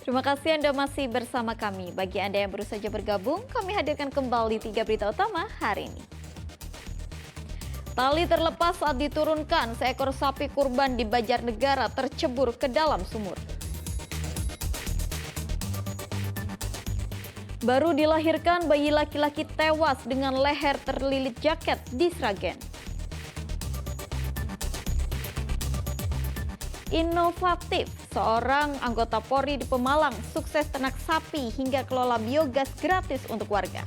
Terima kasih Anda masih bersama kami. Bagi Anda yang baru saja bergabung, kami hadirkan kembali 3 berita utama hari ini. Tali terlepas saat diturunkan, seekor sapi kurban di Banjarnegara tercebur ke dalam sumur. Baru dilahirkan bayi laki-laki tewas dengan leher terlilit jaket di Sragen. Inovatif, seorang anggota Polri di Pemalang sukses ternak sapi hingga kelola biogas gratis untuk warga.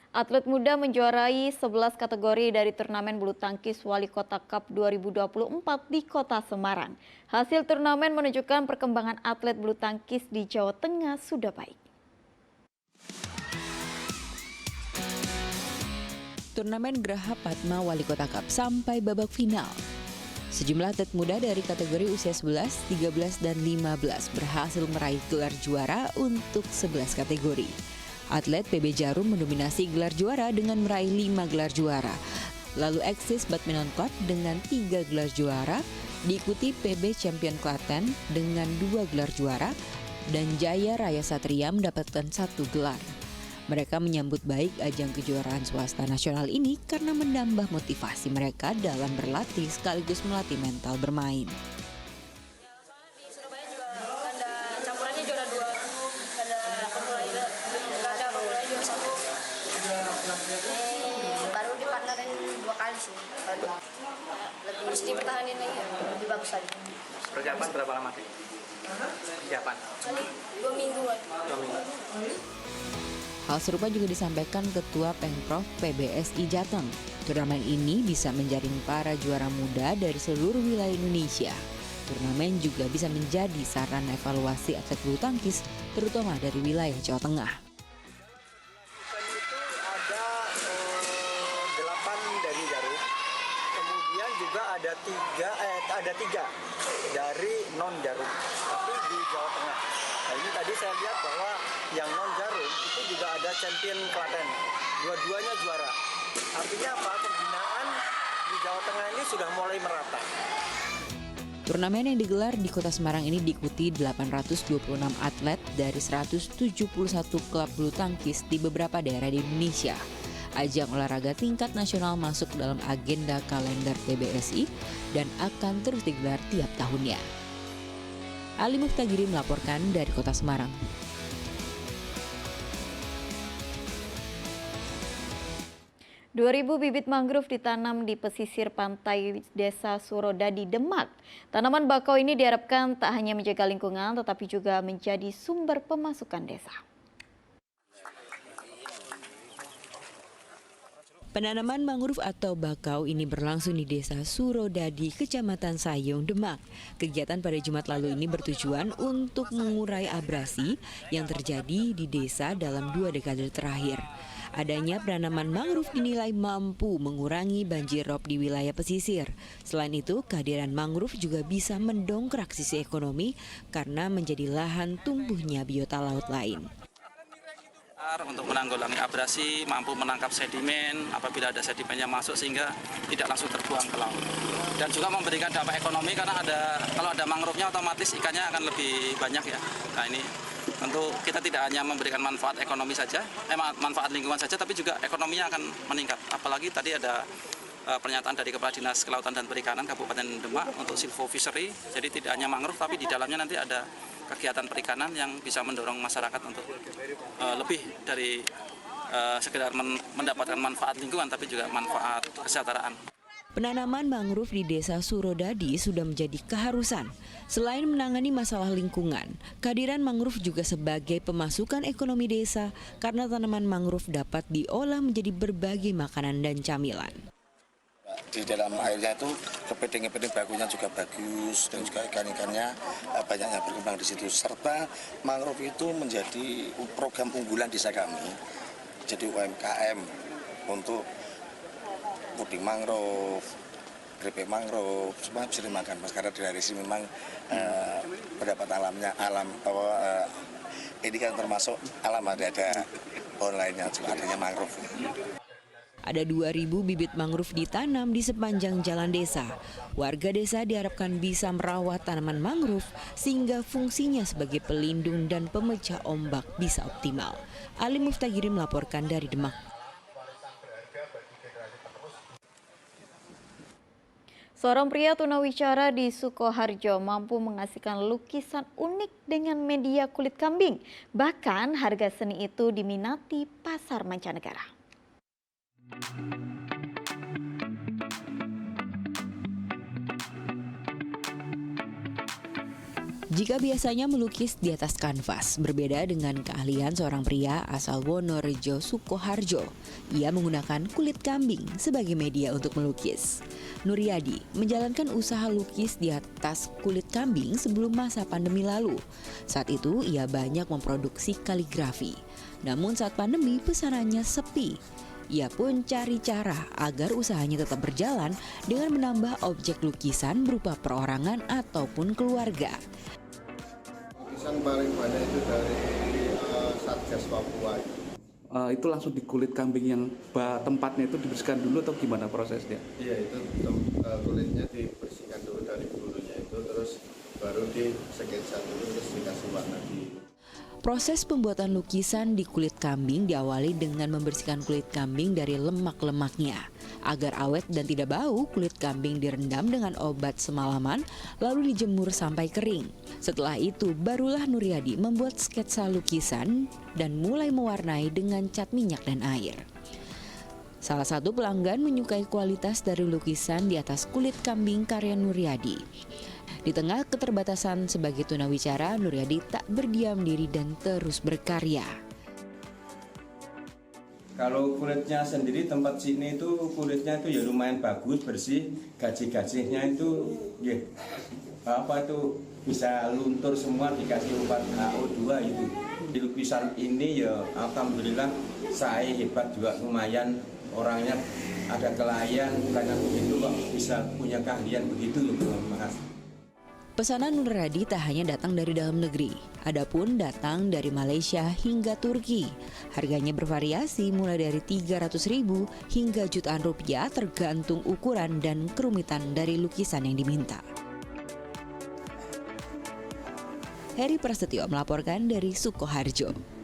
Atlet muda menjuarai 11 kategori dari turnamen bulu tangkis Wali Kota Cup 2024 di Kota Semarang. Hasil turnamen menunjukkan perkembangan atlet bulu tangkis di Jawa Tengah sudah baik. Turnamen Geraha Padma Wali Kota Cup sampai babak final. Sejumlah atlet muda dari kategori usia 11, 13, dan 15 berhasil meraih gelar juara untuk 11 kategori. Atlet PB Jarum mendominasi gelar juara dengan meraih 5 gelar juara. Lalu Eksis Badminton Club dengan 3 gelar juara, diikuti PB Champion Klaten dengan 2 gelar juara, dan Jaya Raya Satria mendapatkan 1 gelar. Mereka menyambut baik ajang kejuaraan swasta nasional ini karena menambah motivasi mereka dalam berlatih sekaligus melatih mental bermain. Baru dipartnerin 2 kali sih. Lebih mesti dipertahanin lagi, lebih bagus lagi. Persiapan berapa lama sih? Persiapan? 2 minggu. 2 minggu. Hal serupa juga disampaikan Ketua Pemprov PBSI Jateng. Turnamen ini bisa menjaring para juara muda dari seluruh wilayah Indonesia. Turnamen juga bisa menjadi sarana evaluasi atlet bulu tangkis, terutama dari wilayah Jawa Tengah. Ada tiga dari non Jarum, tapi di Jawa Tengah. Nah ini tadi saya lihat bahwa yang non Jarum itu juga ada champion Klaten, dua-duanya juara. Artinya apa? Pembinaan di Jawa Tengah ini sudah mulai merata. Turnamen yang digelar di Kota Semarang ini diikuti 826 atlet dari 171 klub bulu tangkis di beberapa daerah di Indonesia. Ajang olahraga tingkat nasional masuk dalam agenda kalender PBSI dan akan terus digelar tiap tahunnya. Ali Muftagiri melaporkan dari Kota Semarang. Ribu bibit mangrove ditanam di pesisir pantai Desa Surodadi, Demak. Tanaman bakau ini diharapkan tak hanya menjaga lingkungan tetapi juga menjadi sumber pemasukan desa. Penanaman mangrove atau bakau ini berlangsung di Desa Surodadi, Kecamatan Sayung, Demak. Kegiatan pada Jumat lalu ini bertujuan untuk mengurai abrasi yang terjadi di desa dalam 2 dekade terakhir. Adanya penanaman mangrove dinilai mampu mengurangi banjir rob di wilayah pesisir. Selain itu, kehadiran mangrove juga bisa mendongkrak sisi ekonomi karena menjadi lahan tumbuhnya biota laut lain. Untuk menanggulangi abrasi, mampu menangkap sedimen apabila ada sedimen yang masuk sehingga tidak langsung terbuang ke laut. Dan juga memberikan dampak ekonomi karena kalau ada mangrove-nya otomatis ikannya akan lebih banyak ya. Nah ini tentu kita tidak hanya memberikan manfaat ekonomi saja, manfaat lingkungan saja, tapi juga ekonominya akan meningkat. Apalagi tadi ada pernyataan dari Kepala Dinas Kelautan dan Perikanan Kabupaten Demak untuk silvo fishery. Jadi tidak hanya mangrove tapi di dalamnya nanti ada kegiatan perikanan yang bisa mendorong masyarakat untuk lebih dari sekedar mendapatkan manfaat lingkungan tapi juga manfaat kesejahteraan. Penanaman mangrove di Desa Surodadi sudah menjadi keharusan. Selain menangani masalah lingkungan, kehadiran mangrove juga sebagai pemasukan ekonomi desa karena tanaman mangrove dapat diolah menjadi berbagai makanan dan camilan. Di dalam airnya itu kepiting-kepiting bakunya juga bagus dan juga ikan-ikannya banyak yang berkembang di situ. Serta mangrove itu menjadi program unggulan desa kami, jadi UMKM untuk puding mangrove, keripik mangrove, semua bisa dimakan. Karena dari sini memang pendapat alamnya ini kan termasuk alam ada pohon lainnya juga adanya mangrove. Ada 2.000 bibit mangrove ditanam di sepanjang jalan desa. Warga desa diharapkan bisa merawat tanaman mangrove sehingga fungsinya sebagai pelindung dan pemecah ombak bisa optimal. Ali Muftagiri melaporkan dari Demak. Seorang pria tunawicara di Sukoharjo mampu menghasilkan lukisan unik dengan media kulit kambing. Bahkan harga seni itu diminati pasar mancanegara. Jika biasanya melukis di atas kanvas, berbeda dengan keahlian seorang pria asal Wonorejo, Sukoharjo. Ia menggunakan kulit kambing sebagai media untuk melukis. Nuryadi menjalankan usaha lukis di atas kulit kambing sebelum masa pandemi lalu. Saat itu ia banyak memproduksi kaligrafi. Namun saat pandemi pesanannya sepi. Ia pun cari cara agar usahanya tetap berjalan dengan menambah objek lukisan berupa perorangan ataupun keluarga. Lukisan paling banyak itu dari Satgas Papua. Itu langsung di kulit kambing yang tempatnya itu dibersihkan dulu atau gimana prosesnya? Iya, itu kulitnya dibersihkan dulu dari bulunya itu, terus baru di sketsa dulu, terus dikasih warna di. Proses pembuatan lukisan di kulit kambing diawali dengan membersihkan kulit kambing dari lemak-lemaknya. Agar awet dan tidak bau, kulit kambing direndam dengan obat semalaman lalu dijemur sampai kering. Setelah itu barulah Nuryadi membuat sketsa lukisan dan mulai mewarnai dengan cat minyak dan air. Salah satu pelanggan menyukai kualitas dari lukisan di atas kulit kambing karya Nuryadi. Di tengah keterbatasan sebagai tunawicara, Nuryadi tak berdiam diri dan terus berkarya. Kalau kulitnya sendiri tempat sini itu kulitnya itu ya lumayan bagus, bersih, gaji-gajinya itu ya apa itu bisa luntur semua dikasih obat HO2 itu. Di lukisan ini ya alhamdulillah saya hebat juga, lumayan orangnya ada kelayan karena begitu kok bisa punya keahlian begitu loh Mas. Pesanan Nuryadi tak hanya datang dari dalam negeri, adapun datang dari Malaysia hingga Turki. Harganya bervariasi mulai dari 300.000 hingga jutaan rupiah tergantung ukuran dan kerumitan dari lukisan yang diminta. Heri Prasetyo melaporkan dari Sukoharjo.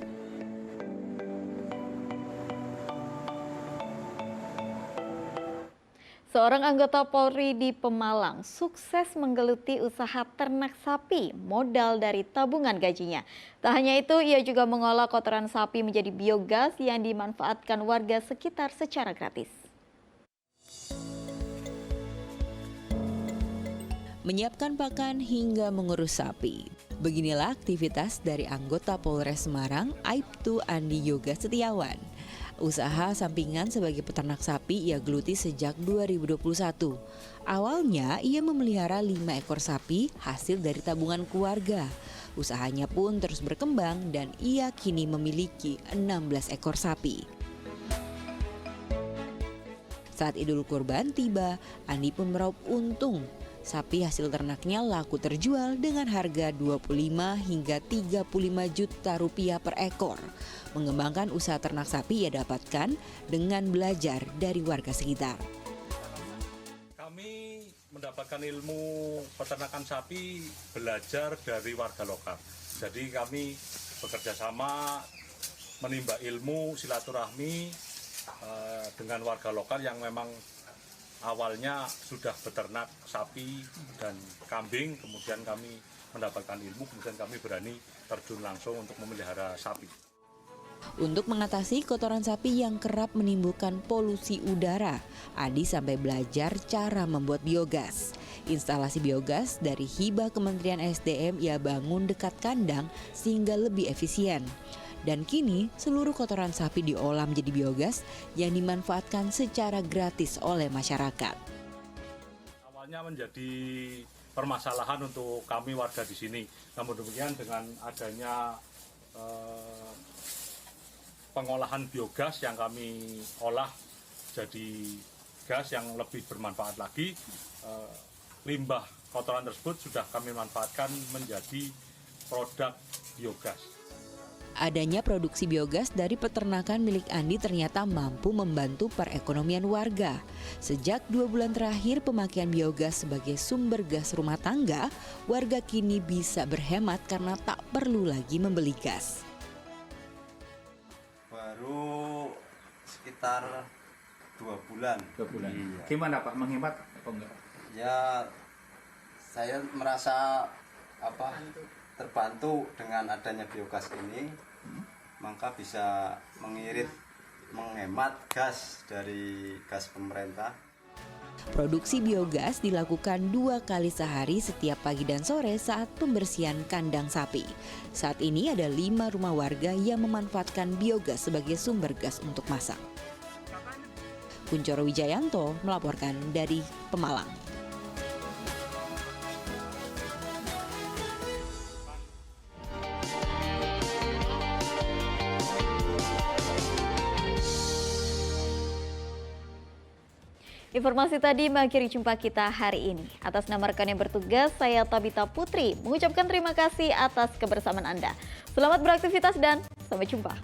Seorang anggota Polri di Pemalang sukses menggeluti usaha ternak sapi modal dari tabungan gajinya. Tak hanya itu, ia juga mengolah kotoran sapi menjadi biogas yang dimanfaatkan warga sekitar secara gratis. Menyiapkan pakan hingga mengurus sapi. Beginilah aktivitas dari anggota Polres Semarang, Aibtu Andi Yoga Setiawan. Usaha sampingan sebagai peternak sapi ia geluti sejak 2021. Awalnya ia memelihara 5 ekor sapi hasil dari tabungan keluarga. Usahanya pun terus berkembang dan ia kini memiliki 16 ekor sapi. Saat Idul Kurban tiba, Andi pun meraup untung. Sapi hasil ternaknya laku terjual dengan harga 25 hingga 35 juta rupiah per ekor. Mengembangkan usaha ternak sapi ia dapatkan dengan belajar dari warga sekitar. Kami mendapatkan ilmu peternakan sapi belajar dari warga lokal. Jadi kami bekerja sama menimba ilmu silaturahmi dengan warga lokal yang memang awalnya sudah beternak sapi dan kambing, kemudian kami mendapatkan ilmu, kemudian kami berani terjun langsung untuk memelihara sapi. Untuk mengatasi kotoran sapi yang kerap menimbulkan polusi udara, Adi sampai belajar cara membuat biogas. Instalasi biogas dari hibah Kementerian SDM ia bangun dekat kandang sehingga lebih efisien. Dan kini seluruh kotoran sapi diolah menjadi biogas yang dimanfaatkan secara gratis oleh masyarakat. Awalnya menjadi permasalahan untuk kami warga di sini. Namun demikian dengan adanya pengolahan biogas yang kami olah jadi gas yang lebih bermanfaat lagi, limbah kotoran tersebut sudah kami manfaatkan menjadi produk biogas. Adanya produksi biogas dari peternakan milik Andi ternyata mampu membantu perekonomian warga. Sejak 2 bulan terakhir pemakaian biogas sebagai sumber gas rumah tangga, warga kini bisa berhemat karena tak perlu lagi membeli gas. Baru sekitar 2 bulan. 2 bulan. Iya. Gimana Pak, menghemat atau enggak? Ya, saya merasa terbantu dengan adanya biogas ini, maka bisa menghemat gas dari gas pemerintah. Produksi biogas dilakukan 2 kali sehari setiap pagi dan sore saat pembersihan kandang sapi. Saat ini ada 5 rumah warga yang memanfaatkan biogas sebagai sumber gas untuk masak. Kuncoro Wijayanto melaporkan dari Pemalang. Informasi tadi mengakhiri jumpa kita hari ini. Atas nama rekan yang bertugas, saya Tabita Putri mengucapkan terima kasih atas kebersamaan Anda. Selamat beraktivitas dan sampai jumpa.